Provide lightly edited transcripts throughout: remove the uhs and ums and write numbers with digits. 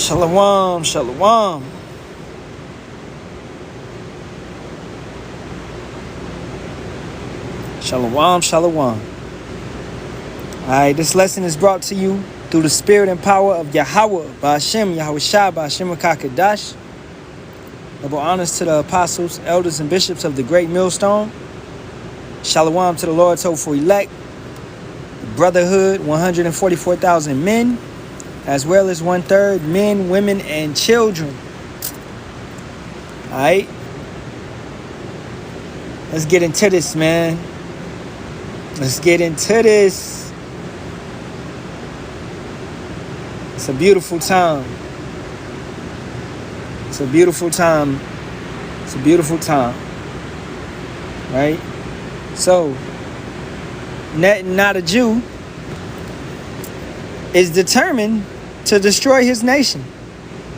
Shalawam, shalawam. Shalawam, shalawam. Alright, this lesson is brought to you through the spirit and power of Yahawah, Bahasham, Yahawashi, Bahasham Kakadash. Double honors to the apostles, elders, and bishops of the great millstone. Shalawam to the Lord's hopeful elect. The brotherhood, 144,000 men, as well as 1/3 men, women, and children. Alright. Let's get into this, man. Let's get into this. It's a beautiful time. It's a beautiful time. It's a beautiful time. Right? So, not a Jew is determined to destroy his nation.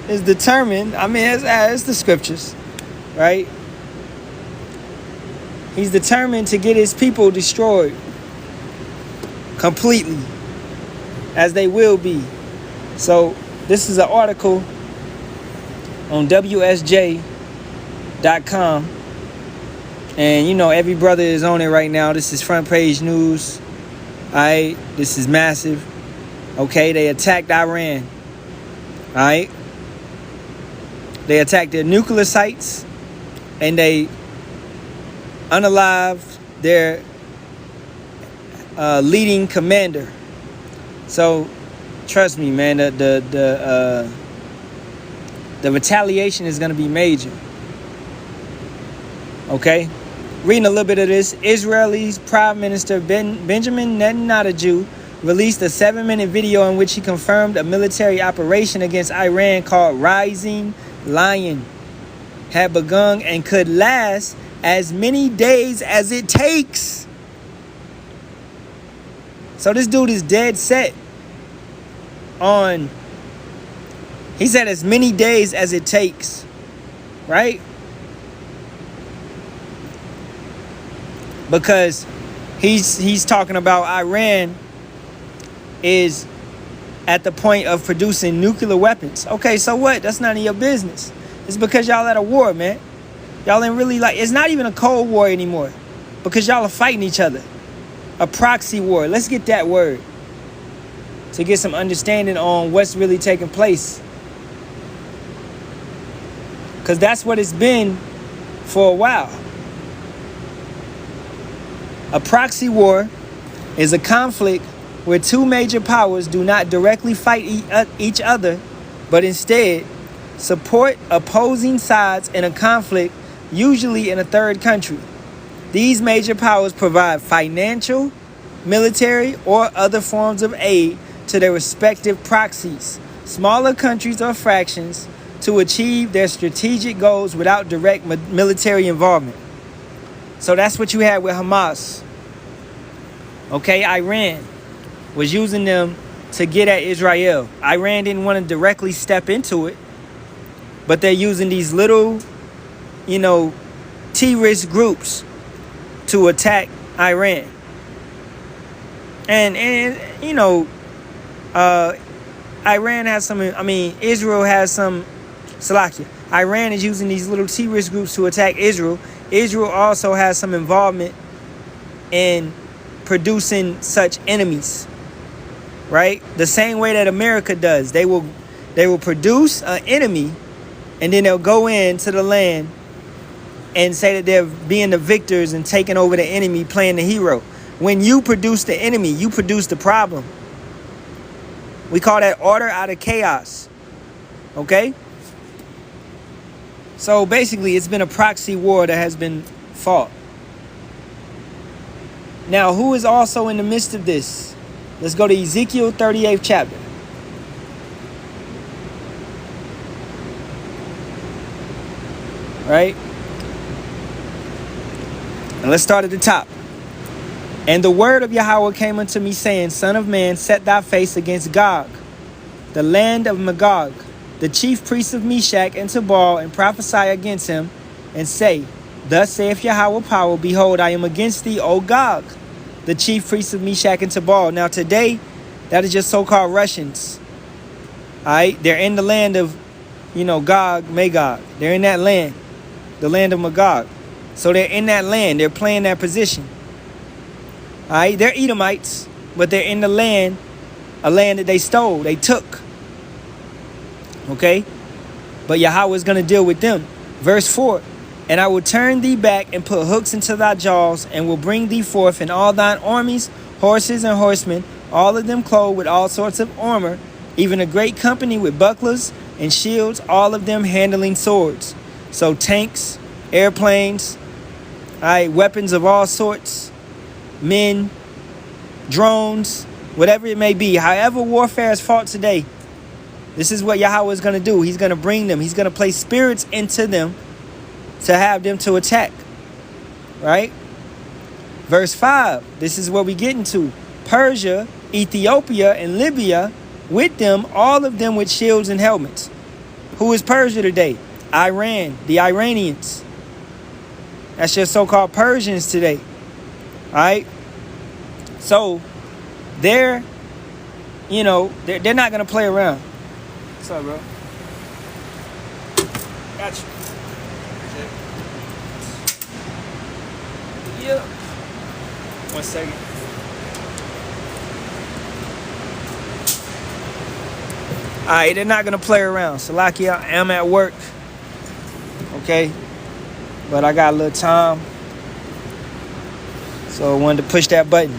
Is determined. I mean, it's the scriptures. Right? He's determined to get his people destroyed completely, as they will be. So this is an article on WSJ.com, and you know every brother is on it right now. This is front page news. Alright, this is massive. Okay, they attacked Iran. Alright, they attacked their nuclear sites, and they unalived their leading commander. So trust me, man, the retaliation is going to be major. Okay, reading a little bit of this. Israel's Prime Minister Benjamin Netanyahu released a 7-minute video in which he confirmed a military operation against Iran called Rising Lion had begun and could last as many days as it takes. So this dude is dead set on, he said, as many days as it takes, right? Because he's talking about Iran is at the point of producing nuclear weapons. Okay, so what? That's none of your business. It's because y'all at a war, man. Y'all ain't really it's not even a cold war anymore, because y'all are fighting each other. A proxy war. Let's get that word to get some understanding on what's really taking place. Because that's what it's been for a while. A proxy war is a conflict where two major powers do not directly fight each other, but instead support opposing sides in a conflict, usually in a third country. These major powers provide financial, military, or other forms of aid to their respective proxies, smaller countries or fractions, to achieve their strategic goals without direct military involvement. So that's what you had with Hamas. Okay, Iran was using them to get at Israel. Iran didn't want to directly step into it, but they're using these little, terrorist groups to attack Iran. And Iran has some, Israel has some, Iran is using these little terrorist groups to attack Israel. Israel also has some involvement in producing such enemies, right? The same way that America does. They will produce an enemy, and then they'll go into the land and say that they're being the victors and taking over the enemy, playing the hero. When you produce the enemy, you produce the problem. We call that order out of chaos. Okay? So basically, it's been a proxy war that has been fought. Now, who is also in the midst of this? Let's go to Ezekiel 38th chapter. Right? And let's start at the top. And the word of Yahawah came unto me, saying, Son of man, set thy face against Gog, the land of Magog, the chief priests of Meshach and Tubal, and prophesy against him, and say, Thus saith Yahawah power, Behold, I am against thee, O Gog, the chief priests of Meshach and Tubal. Now today, that is just so-called Russians. All right, they're in the land of, Gog, Magog. They're in that land, the land of Magog. So they're in that land. They're playing that position. All right, they're Edomites, but they're in the land, a land that they stole, they took. Okay, but Yahawah is going to deal with them. Verse 4, and I will turn thee back and put hooks into thy jaws, and will bring thee forth in all thine armies, horses and horsemen, all of them clothed with all sorts of armor, even a great company with bucklers and shields, all of them handling swords. So tanks, airplanes, weapons of all sorts, men, drones, whatever it may be. However warfare is fought today, this is what Yahawah is going to do. He's going to bring them. He's going to place spirits into them to have them to attack. Right? Verse 5. This is what we get into. Persia, Ethiopia, and Libya, with them, all of them with shields and helmets. Who is Persia today? Iran, the Iranians. That's your so-called Persians today. All right? So, they're not going to play around. What's up, bro? Got you. Yeah. 1 second. Alright, they're not going to play around. Salakia, I'm at work. Okay? But I got a little time. So I wanted to push that button.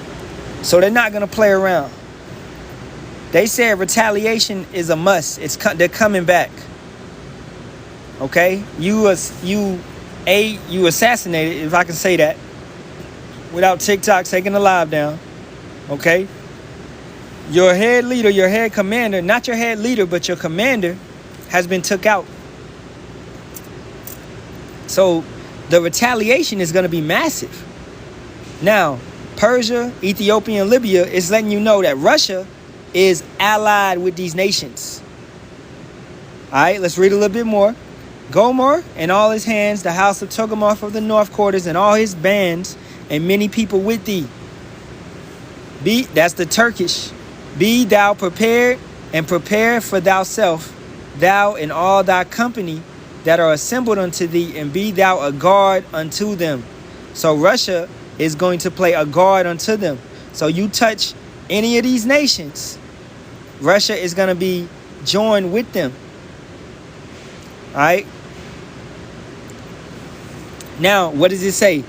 So they're not going to play around. They said retaliation is a must. They're coming back. Okay? You assassinated, if I can say that, without TikTok taking the live down. Okay? Your head leader, your head commander, not your head leader, but your commander has been took out. So the retaliation is going to be massive. Now, Persia, Ethiopia, and Libya is letting you know that Russia is allied with these nations. All right, let's read a little bit more. Gomer and all his hands, the house of Togarmah of the north quarters, and all his bands, and many people with thee. That's the Turkish. Be thou prepared, and prepare for thyself, thou and all thy company that are assembled unto thee, and be thou a guard unto them. So Russia is going to play a guard unto them. So you touch any of these nations, Russia is going to be joined with them. All right. Now, what does it say?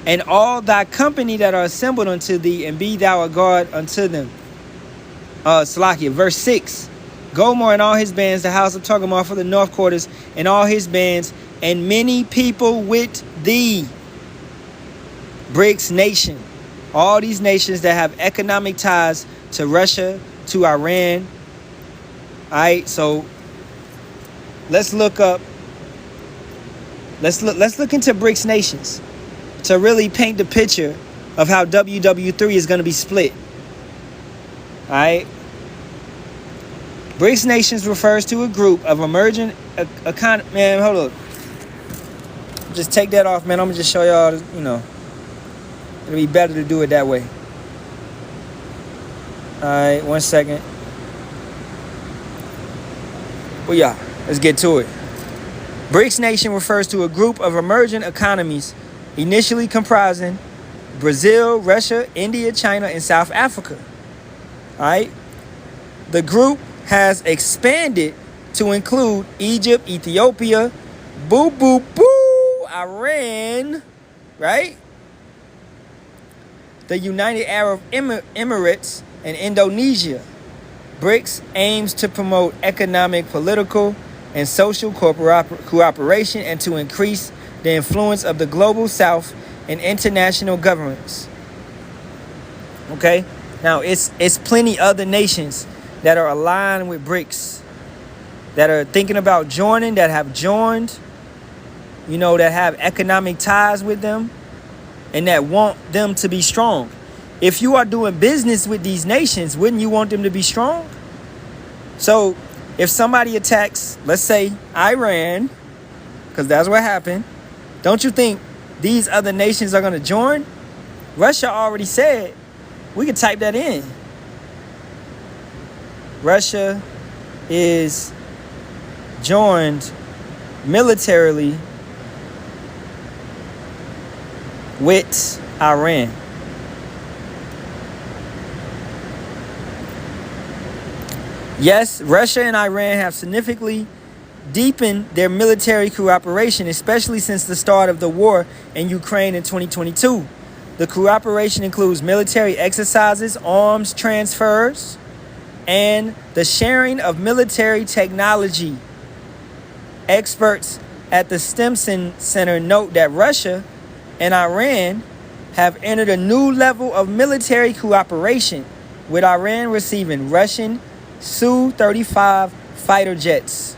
And all thy company that are assembled unto thee, and be thou a guard unto them. Salakia, verse 6. Gomer and all his bands, the house of Togarmah for the north quarters, and all his bands, and many people with thee. BRICS nation. All these nations that have economic ties to Russia, to Iran. All right, so let's look up. Let's look into BRICS nations to really paint the picture of how WW3 is going to be split. All right. BRICS nations refers to a group of emerging economy. Man, hold up. Just take that off, man. I'm gonna just show y'all. It'll be better to do it that way. All right, 1 second. Well, yeah, let's get to it. BRICS nation refers to a group of emerging economies, initially comprising Brazil, Russia, India, China, and South Africa. All right. The group has expanded to include Egypt, Ethiopia, Iran, right? The United Arab Emirates, and Indonesia. BRICS aims to promote economic, political, and social cooperation, and to increase the influence of the global South in international governments. Okay? Now, it's plenty other nations that are aligned with BRICS, that are thinking about joining, that have joined, that have economic ties with them, and that want them to be strong. If you are doing business with these nations, wouldn't you want them to be strong? So if somebody attacks, let's say, Iran, because that's what happened, don't you think these other nations are going to join? Russia already said, we could type that in. Russia is joined militarily with Iran. Yes, Russia and Iran have significantly deepened their military cooperation, especially since the start of the war in Ukraine in 2022. The cooperation includes military exercises, arms transfers, and the sharing of military technology. Experts at the Stimson Center note that Russia and Iran have entered a new level of military cooperation, with Iran receiving Russian Su-35 fighter jets,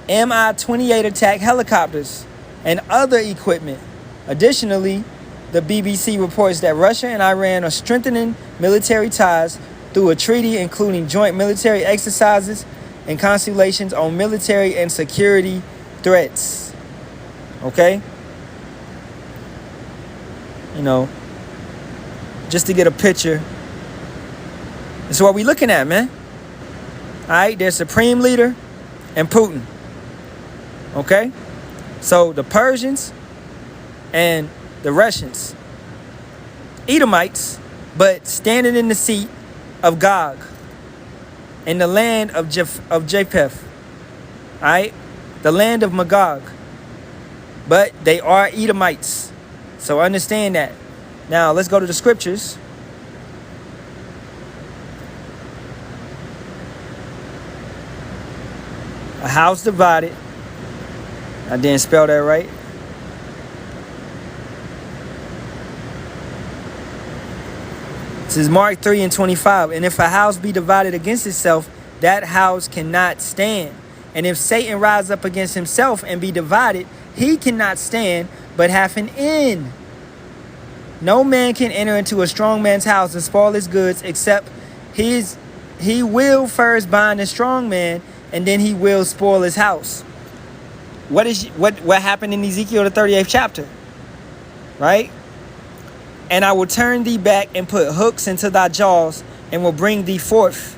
Mi-28 attack helicopters, and other equipment. Additionally, the BBC reports that Russia and Iran are strengthening military ties through a treaty including joint military exercises and consultations on military and security threats. Okay? You know, just to get a picture. This is what we're looking at, man. All right, there's Supreme Leader and Putin. Okay? So the Persians and the Russians, Edomites, but standing in the seat of Gog in the land of Japheth. All right? The land of Magog. But they are Edomites. So understand that. Now, let's go to the scriptures. A house divided. I didn't spell that right. This is Mark 3:25. And if a house be divided against itself, that house cannot stand. And if Satan rise up against himself and be divided, he cannot stand, but hath an end. No man can enter into a strong man's house and spoil his goods, except he will first bind the strong man, and then he will spoil his house. What happened in Ezekiel the 38th chapter? Right? And I will turn thee back and put hooks into thy jaws and will bring thee forth.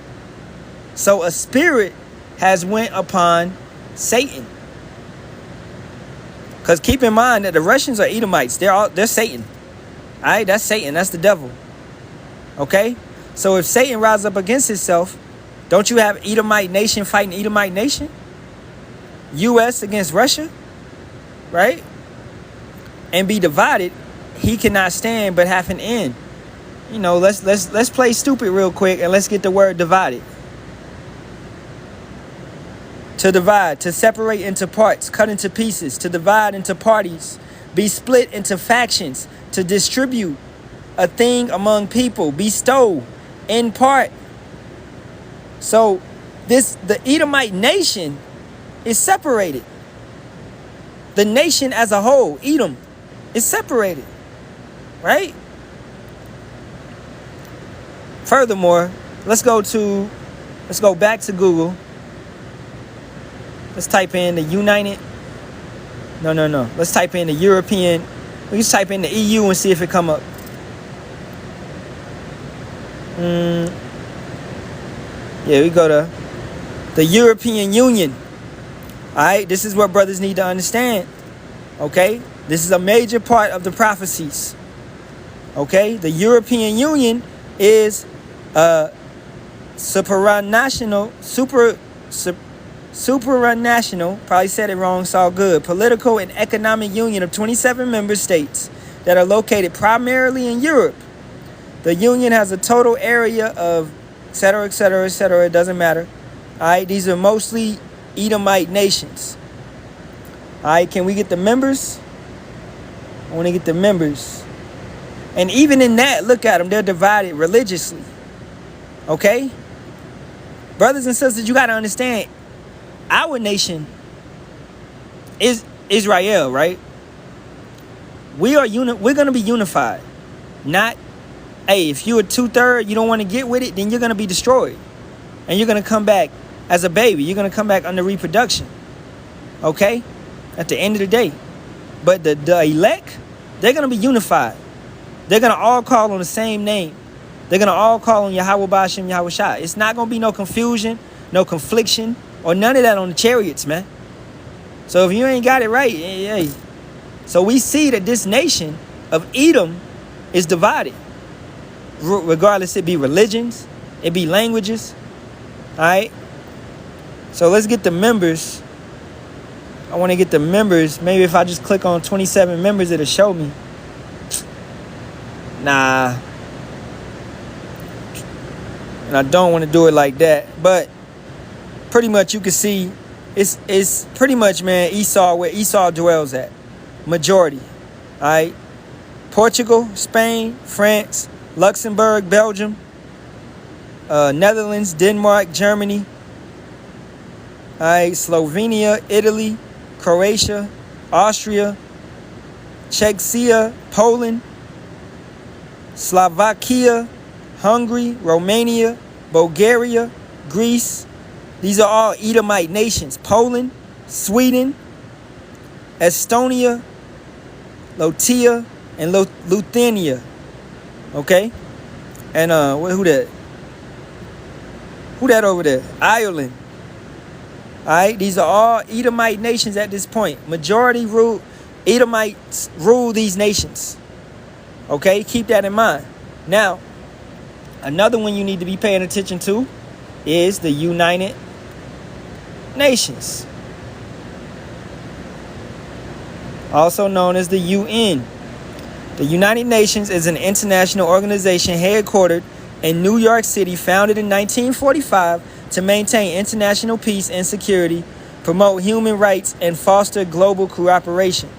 So a spirit has went upon Satan. Because keep in mind that the Russians are Edomites. They're Satan. All right, that's Satan. That's the devil. Okay? So if Satan rises up against himself, don't you have Edomite nation fighting Edomite nation? U.S. against Russia, right? And be divided, he cannot stand but have an end. You know, let's play stupid real quick and let's get the word divided. To divide, to separate into parts, cut into pieces, to divide into parties, be split into factions, to distribute a thing among people, bestow in part. So the Edomite nation is separated. The nation as a whole, Edom, is separated. Right? Furthermore, let's go back to Google. Let's type in the United. No. Let's type in the European. We just type in the EU and see if it come up. Yeah, we go to the European Union. All right, this is what brothers need to understand. Okay, this is a major part of the prophecies. Okay, the European Union is a supranational, probably said it wrong, it's all good, political and economic union of 27 member states that are located primarily in Europe. The union has a total area of et cetera, it doesn't matter. All right, these are mostly Edomite nations. All right, can we get the members? I want to get the members. And even in that, look at them, they're divided religiously. Okay? Brothers and sisters, you got to understand, our nation is Israel, right? We're going to be unified. Not, hey, if you're a 2/3, you don't want to get with it, then you're going to be destroyed. And you're going to come back as a baby. You're going to come back under reproduction. Okay? At the end of the day. But the elect, they're going to be unified. They're going to all call on the same name. They're going to all call on Yahawah, Bahasham, Yahawashi. It's not going to be no confusion. no confliction, or none of that on the chariots, man. So if you ain't got it right, hey. So we see that this nation of Edom is divided. Regardless, it be religions, it be languages. All right. So let's get the members. I want to get the members. Maybe if I just click on 27 members, it'll show me. Nah. And I don't want to do it like that. But pretty much you can see it's pretty much, man, Esau, where Esau dwells at. Majority. All right. Portugal, Spain, France, Luxembourg, Belgium, Netherlands, Denmark, Germany, all right, Slovenia, Italy, Croatia, Austria, Czechia, Poland, Slovakia, Hungary, Romania, Bulgaria, Greece. These are all Edomite nations. Poland, Sweden, Estonia, Latvia, and Lithuania. Okay? And who that? Who that over there? Ireland. Alright, these are all Edomite nations at this point. Majority rule, Edomites rule these nations. Okay, keep that in mind. Now, another one you need to be paying attention to is the United Nations. Also known as the UN. The United Nations is an international organization headquartered in New York City, founded in 1945 to maintain international peace and security, promote human rights, and foster global cooperation.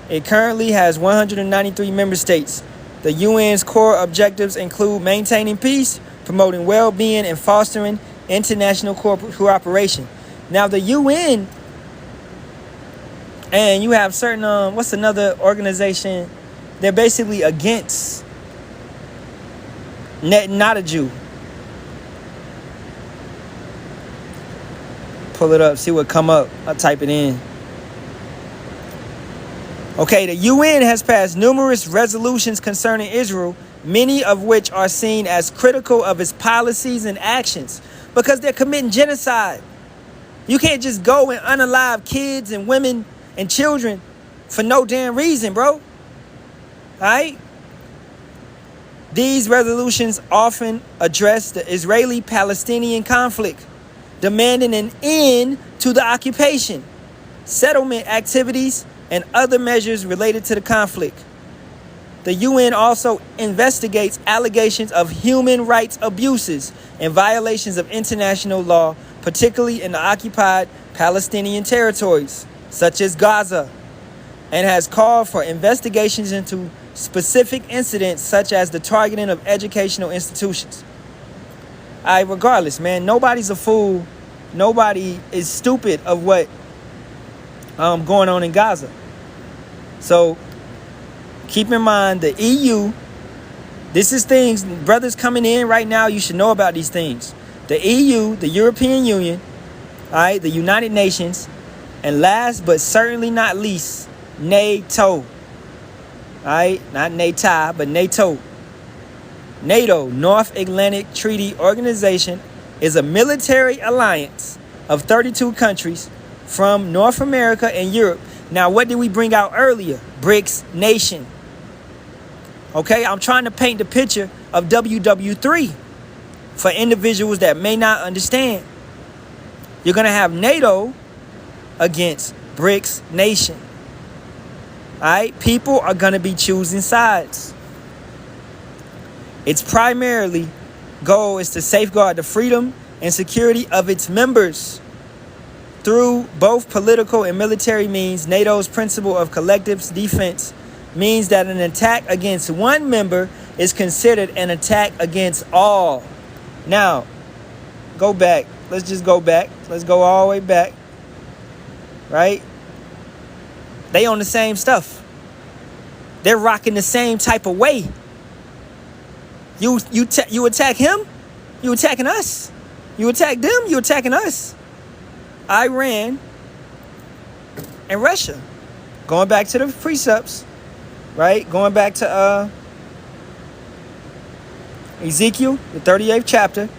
It currently has 193 member states. The UN's core objectives include maintaining peace, promoting well-being, and fostering international cooperation. Now, the UN, and you have certain, what's another organization? They're basically against not a Jew. Pull it up, see what come up. I'll type it in. Okay, the UN has passed numerous resolutions concerning Israel, many of which are seen as critical of its policies and actions because they're committing genocide. You can't just go and unalive kids and women and children for no damn reason, bro. Alright? These resolutions often address the Israeli-Palestinian conflict, demanding an end to the occupation, settlement activities, and other measures related to the conflict. The UN also investigates allegations of human rights abuses and violations of international law, particularly in the occupied Palestinian territories, such as Gaza, and has called for investigations into specific incidents such as the targeting of educational institutions. Regardless, man, nobody's a fool. Nobody is stupid of what going on in Gaza. So keep in mind the EU. This is things, brothers coming in right now, you should know about these things. The EU, the European Union, all right, the United Nations, and last but certainly not least, NATO. All right, not NATO, but NATO. NATO, North Atlantic Treaty Organization, is a military alliance of 32 countries from North America and Europe. Now, what did we bring out earlier? BRICS nation. Okay, I'm trying to paint the picture of WW3 for individuals that may not understand. You're going to have NATO against BRICS nation. All right, people are going to be choosing sides. Its primarily goal is to safeguard the freedom and security of its members through both political and military means. NATO's principle of collective defense means that an attack against one member is considered an attack against all. Now, go back. Let's just go back. Let's go all the way back. Right? They on the same stuff. They're rocking the same type of way. You attack him, you attacking us. You attack them, you attacking us. Iran and Russia. Going back to the precepts, right? Going back to Ezekiel, the 38th chapter.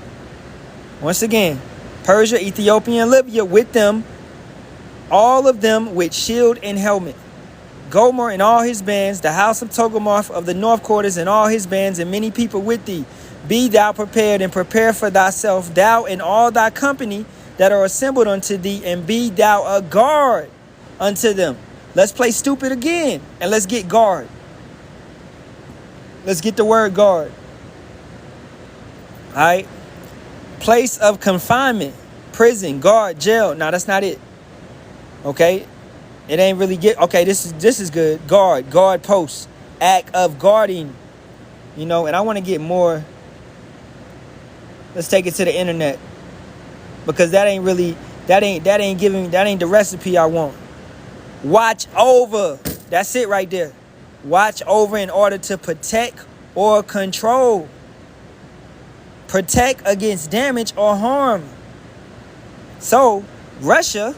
Once again, Persia, Ethiopia, and Libya with them, all of them with shield and helmet. Gomer and all his bands, the house of Togarmah of the north quarters and all his bands, and many people with thee. Be thou prepared, and prepare for thyself, thou and all thy company that are assembled unto thee, and be thou a guard unto them. Let's play stupid again, and let's get guard. Let's get the word guard. All right. Place of confinement, prison, guard, jail. No, that's not it. Okay. It ain't really get. Okay, this is good. Guard post, act of guarding. You know, and I want to get more. Let's take it to the internet, because that ain't the recipe I want. Watch over. That's it right there. Watch over in order to protect or control. Protect against damage or harm. So Russia,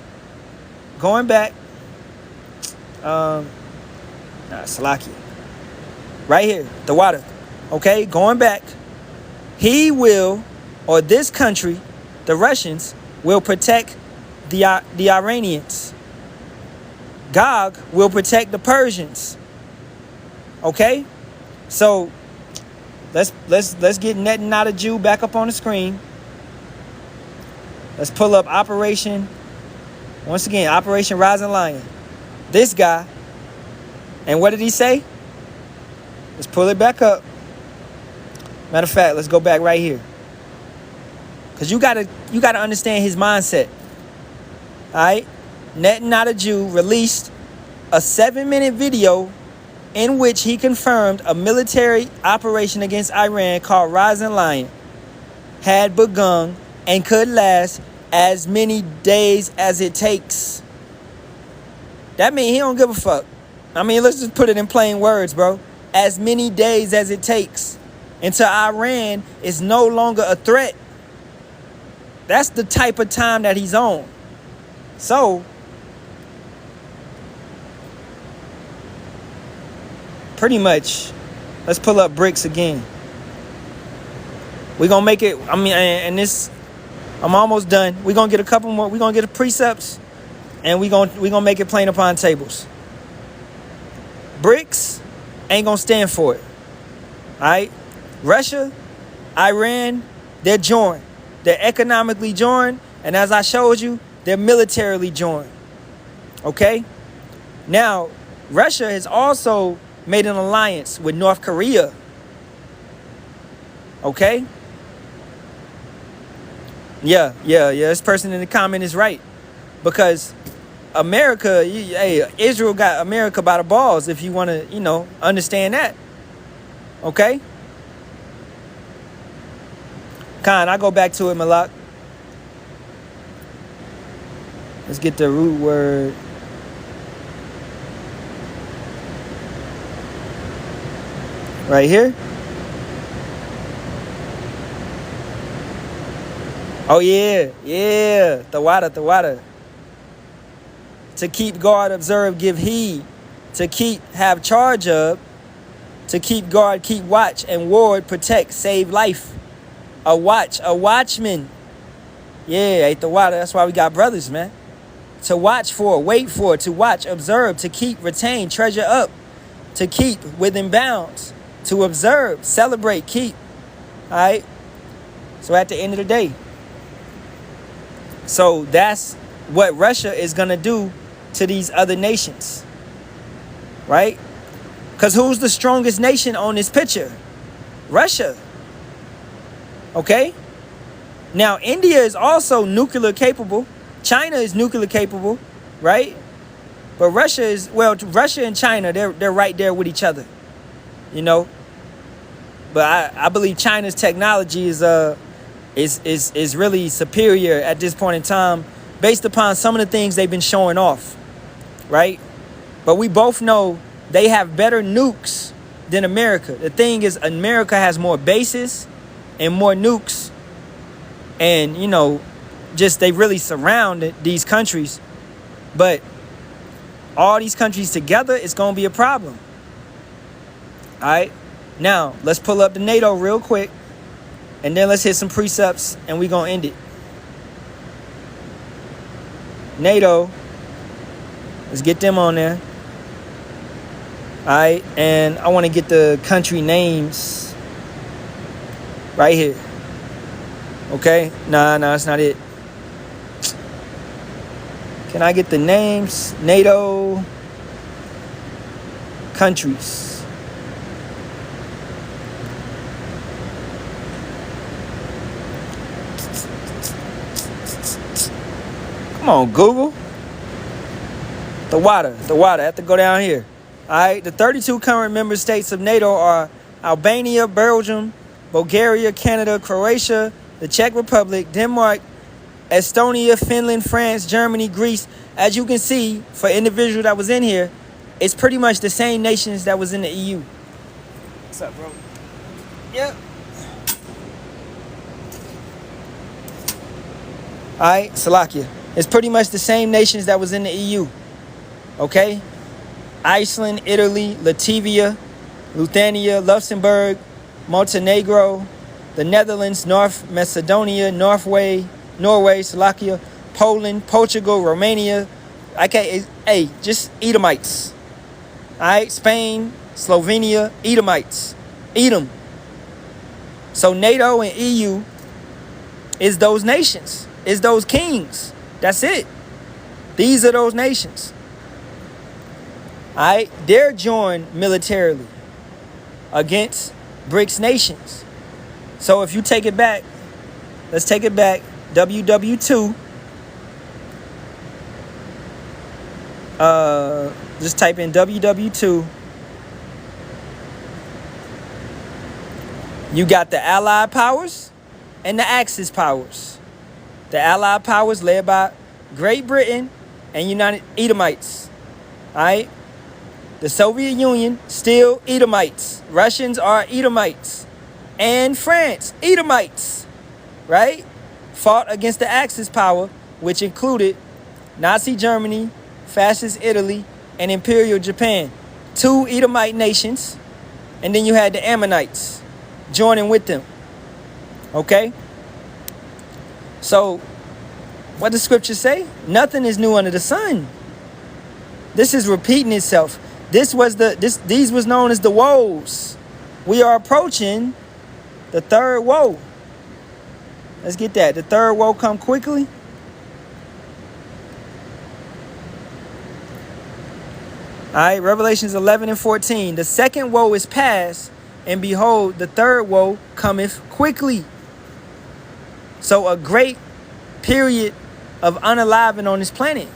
going back, Slovakia, right here, the water. Okay, going back, he will, or this country, the Russians, will protect the Iranians. Gog will protect the Persians. Okay, so let's get Netting Not a Jew back up on the screen. Let's pull up Operation Rising Lion. This guy, and what did he say? Let's pull it back up. Matter of fact, let's go back right here, because you gotta understand his mindset. All right, Netting Not a Jew released a 7-minute video in which he confirmed a military operation against Iran called Rising Lion had begun and could last as many days as it takes. That means he don't give a fuck. I mean, let's just put it in plain words, bro. As many days as it takes until Iran is no longer a threat. That's the type of time that he's on. So, pretty much, let's pull up bricks again. We're going to make it, I mean, and this, I'm almost done. We're going to get a couple more. We're going to get the precepts, and we're going to make it plain upon tables. BRICS ain't going to stand for it. All right? Russia, Iran, they're joined. They're economically joined, and as I showed you, they're militarily joined. Okay? Now, Russia has also made an alliance with North Korea. Okay? Yeah. This person in the comment is right. Because America, Israel got America by the balls, if you want to, understand that. Okay? Khan, I go back to it, Malak. Let's get the root word. Right here. Oh, yeah. The water. To keep guard, observe, give heed. To keep, have charge of. To keep guard, keep watch, and ward, protect, save life. A watchman. Yeah, ain't the water. That's why we got brothers, man. To watch for, wait for, to watch, observe, to keep, retain, treasure up. To keep within bounds. To observe, celebrate, keep. All right? So at the end of the day. So that's what Russia is going to do to these other nations. Right? Because who's the strongest nation on this picture? Russia. Okay? Now, India is also nuclear capable. China is nuclear capable. Right? But Russia and China, they're right there with each other. But I believe China's technology is really superior at this point in time, based upon some of the things they've been showing off, right? But we both know they have better nukes than America. The thing is, America has more bases and more nukes, and just they really surround these countries. But all these countries together, it's gonna be a problem. All right. Now, let's pull up the NATO real quick, and then let's hit some precepts, and we're going to end it. NATO. Let's get them on there. All right, and I want to get the country names right here. Okay, nah, that's not it. Can I get the names? NATO countries. Come on, Google. The water. I have to go down here. All right, the 32 current member states of NATO are Albania, Belgium, Bulgaria, Canada, Croatia, the Czech Republic, Denmark, Estonia, Finland, France, Germany, Greece. As you can see, for individual that was in here, it's pretty much the same nations that was in the EU. What's up, bro? Yep. All right, Slovakia. It's pretty much the same nations that was in the EU. Okay? Iceland, Italy, Latvia, Lithuania, Luxembourg, Montenegro, the Netherlands, North Macedonia, Norway, Slovakia, Poland, Portugal, Romania. Okay, hey, just Edomites. All right, Spain, Slovenia, Edomites. Edom. So NATO and EU is those nations. Is those kings. That's it. These are those nations. All right, they're joined militarily against BRICS nations. So if you take it back, let's take it back. WW2. Just type in WW2. You got the Allied powers and the Axis powers. The Allied powers led by Great Britain and United Edomites. All right. The Soviet Union, still Edomites. Russians are Edomites. And France, Edomites. Right? Fought against the Axis power, which included Nazi Germany, Fascist Italy, and Imperial Japan. 2 Edomite nations. And then you had the Ammonites joining with them. Okay? So, what does scripture say? Nothing is new under the sun. This is repeating itself. These was known as the woes. We are approaching the third woe. Let's get that. The third woe come quickly. All right, Revelations 11 and 14. The second woe is past, and behold, the third woe cometh quickly. So a great period of unaliving on this planet.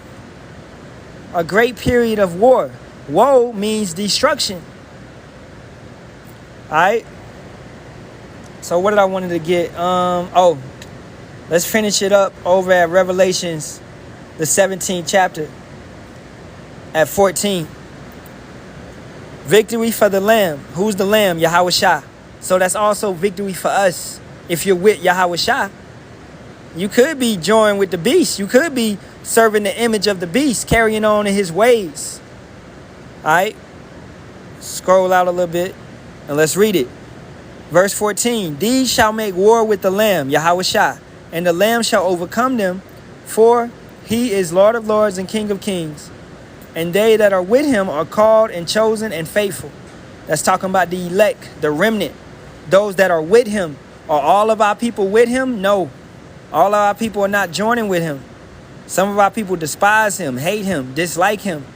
A great period of war. Woe means destruction. All right. So what did I wanted to get? Let's finish it up over at Revelations, the 17th chapter, at 14. Victory for the Lamb. Who's the Lamb? Yahawashi. So that's also victory for us. If you're with Yahawashi, you could be joined with the beast. You could be serving the image of the beast, carrying on in his ways. All right, scroll out a little bit and let's read it. Verse 14, these shall make war with the Lamb, Yahawashi, and the Lamb shall overcome them, for he is Lord of lords and King of kings. And they that are with him are called and chosen and faithful. That's talking about the elect, the remnant, those that are with him. Are all of our people with him? No. All of our people are not joining with him. Some of our people despise him, hate him, dislike him.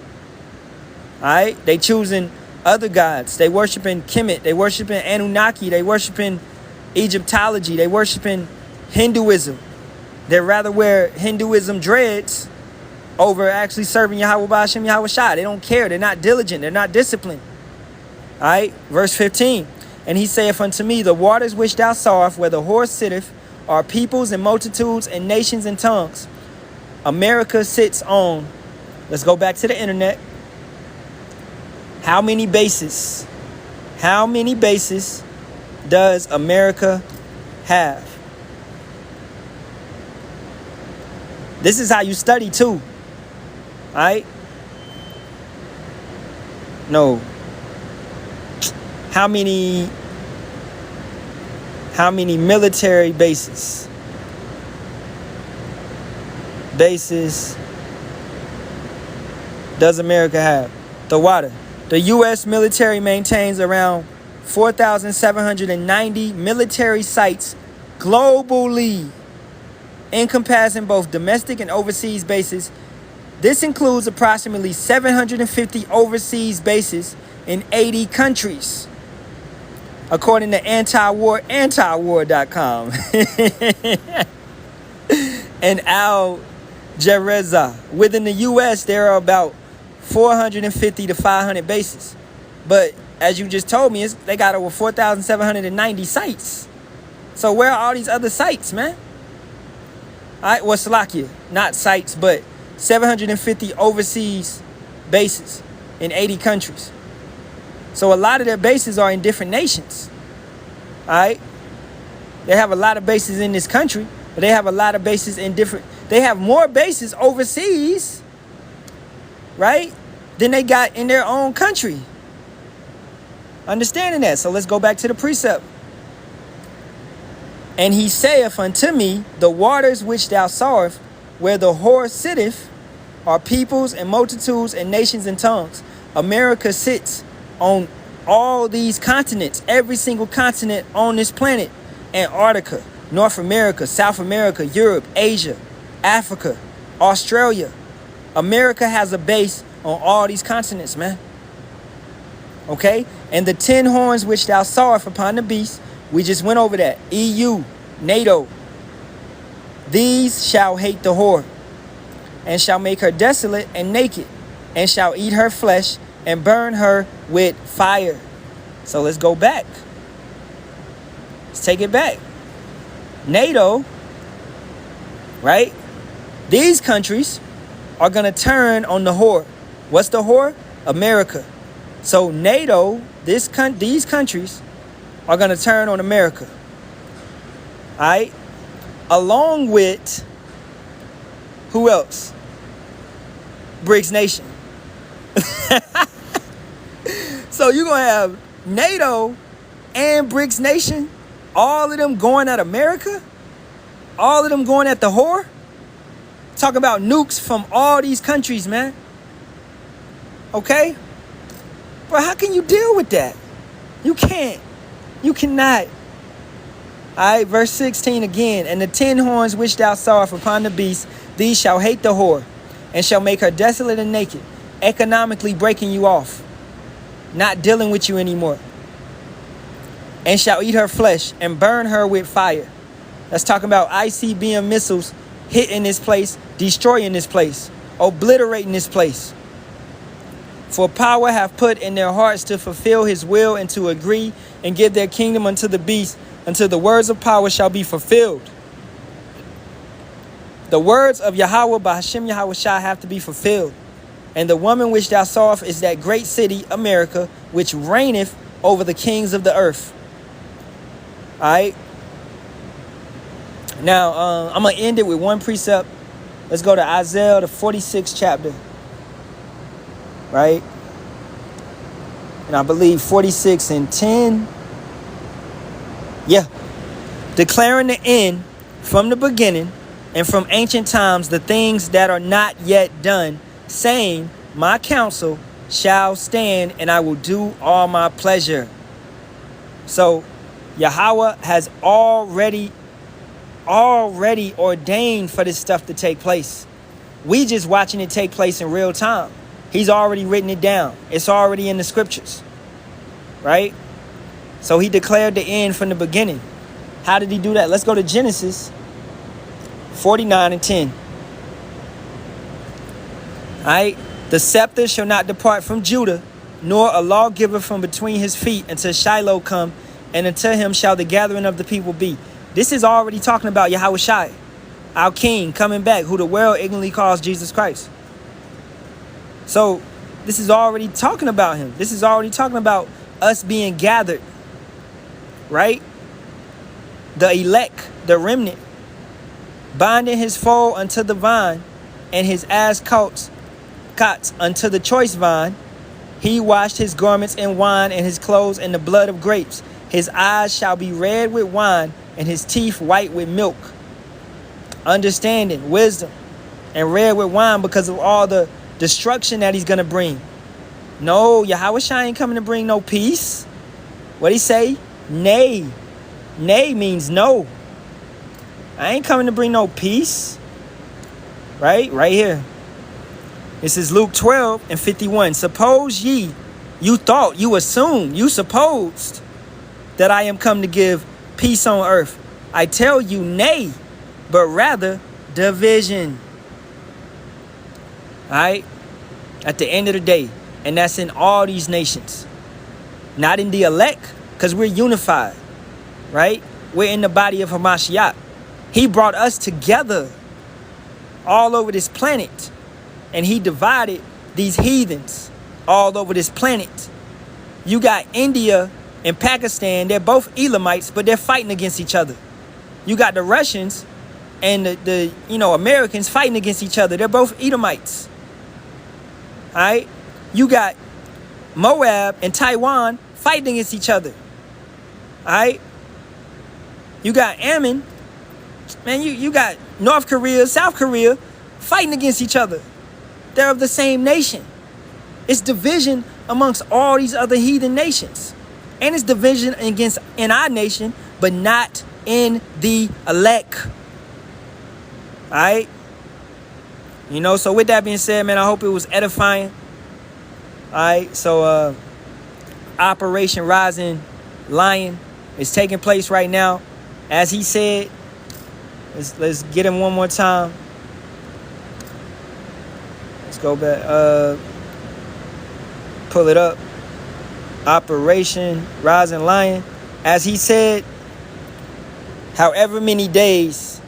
All right, they choosing other gods. They worshiping Kemet. They worshiping Anunnaki. They worshiping Egyptology. They worshiping Hinduism. They'd rather wear Hinduism dreads over actually serving Yahawah, Bahasham, Yahawashi. They don't care. They're not diligent. They're not disciplined. All right, verse 15. And he saith unto me, the waters which thou sawest, where the horse sitteth, are peoples and multitudes and nations and tongues. America sits on, let's go back to the internet. How many bases? How many bases does America have? This is how you study too. All right? No. How many military bases? Bases does America have? The water. The U.S. military maintains around 4,790 military sites globally, encompassing both domestic and overseas bases. This includes approximately 750 overseas bases in 80 countries, according to antiwar.com and Al Jazeera. Within the U.S., there are about 450 to 500 bases. But as you just told me, they got over 4,790 sites. So where are all these other sites, man? All right, well, Slovakia, not sites, but 750 overseas bases in 80 countries. So a lot of their bases are in different nations. All right? They have a lot of bases in this country, but they have a lot of bases in different... They have more bases overseas, right, than they got in their own country. Understanding that. So let's go back to the precept. And he saith unto me, the waters which thou sawest, where the whore sitteth, are peoples and multitudes and nations and tongues. America sits on all these continents, every single continent on this planet. Antarctica, North America, South America, Europe, Asia, Africa, Australia. America has a base on all these continents, man. Okay? And the 10 horns which thou sawest upon the beast, we just went over that. EU, NATO. These shall hate the whore, and shall make her desolate and naked, and shall eat her flesh, and burn her with fire. So let's go back. Let's take it back. NATO, right? These countries are going to turn on the whore. What's the whore? America. So NATO, these countries are going to turn on America. All right? Along with, who else? BRICS nation. So you're going to have NATO and BRICS nation, all of them going at America, all of them going at the whore. Talk about nukes from all these countries, man. Okay? But how can you deal with that? You can't. You cannot. All right, verse 16 again. And the 10 horns which thou sawest upon the beast, these shall hate the whore, and shall make her desolate and naked, economically breaking you off, not dealing with you anymore, and shall eat her flesh and burn her with fire. That's talking about ICBM missiles hitting this place, destroying this place, obliterating this place. For power hath put in their hearts to fulfill his will and to agree and give their kingdom unto the beast, until the words of power shall be fulfilled. The words of Yahawah, Bahasham, Yahawashi have to be fulfilled. And the woman which thou sawest is that great city, America, which reigneth over the kings of the earth. All right. Now, I'm going to end it with one precept. Let's go to Isaiah, the 46th chapter. Right? And I believe 46 and 10. Yeah. Declaring the end from the beginning and from ancient times the things that are not yet done, saying, my counsel shall stand and I will do all my pleasure. So Yahawah has already ordained for this stuff to take place. We just watching it take place in real time. He's already written it down. It's already in the scriptures. Right? So he declared the end from the beginning. How did he do that? Let's go to Genesis 49 and 10. All right? The scepter shall not depart from Judah, nor a lawgiver from between his feet, until Shiloh come, and until him shall the gathering of the people be. This is already talking about Yahawashi, our king, coming back, who the world ignorantly calls Jesus Christ. So this is already talking about him. This is already talking about us being gathered, right? The elect, the remnant, binding his foal unto the vine, and his ass cots unto the choice vine. He washed his garments in wine, and his clothes in the blood of grapes. His eyes shall be red with wine, and his teeth white with milk. Understanding, wisdom, and red with wine, because of all the destruction that he's going to bring. No, Yahawashi ain't coming to bring no peace. What he say? Nay. Nay means no. I ain't coming to bring no peace. Right here. This is Luke 12:51. Suppose ye, you thought, you assumed, you supposed that I am come to give peace on earth. I tell you, nay, but rather division. All right? At the end of the day. And that's in all these nations. Not in the elect, because we're unified. Right? We're in the body of Hamashiach. He brought us together all over this planet. And he divided these heathens all over this planet. You got India and Pakistan. They're both Elamites, but they're fighting against each other. You got the Russians and the Americans fighting against each other. They're both Edomites. All right? You got Moab and Taiwan fighting against each other. All right? You got Ammon. Man, you got North Korea, South Korea fighting against each other. They're of the same nation. It's division amongst all these other heathen nations. And it's division in our nation, but not in the elect. Alright? So with that being said, man, I hope it was edifying. Alright, so Operation Rising Lion is taking place right now. As he said, let's get him one more time. Let's go back. Pull it up. Operation Rising Lion. As he said, however many days,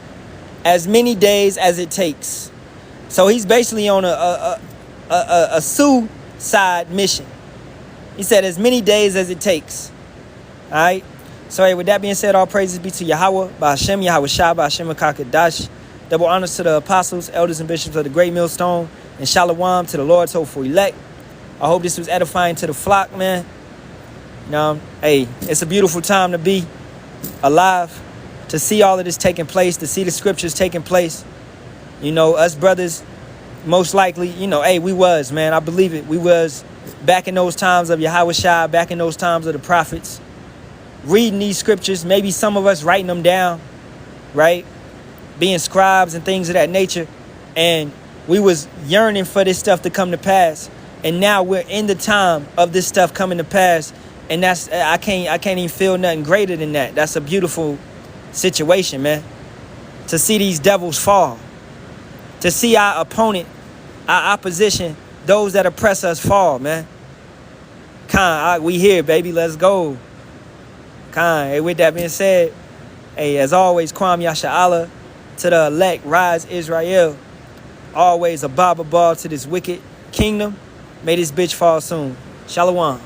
as many days as it takes. So he's basically on a suicide mission. He said as many days as it takes. All right. So hey, with that being said, all praises be to Yahawah, Bahasham, Yahawashi, Bahasham, Kakadash. Double honors to the apostles, elders, and bishops of the great millstone. And Shalawam to the Lord's hopeful elect. I hope this was edifying to the flock, man. Hey, it's a beautiful time to be alive, to see all of this taking place, to see the scriptures taking place. Us brothers, most likely, hey, we was, man. I believe it. We was back in those times of Yahawashi, back in those times of the prophets, reading these scriptures, maybe some of us writing them down, right? Being scribes and things of that nature. And we was yearning for this stuff to come to pass. And now we're in the time of this stuff coming to pass. And that's, I can't even feel nothing greater than that. That's a beautiful situation, man. To see these devils fall. To see our opponent, our opposition, those that oppress us fall, man. We here, baby. Let's go. Hey, with that being said, hey, as always, Kwam Yasharahla to the elect, rise Israel. Always a baba ball to this wicked kingdom. May this bitch fall soon. Shalawam.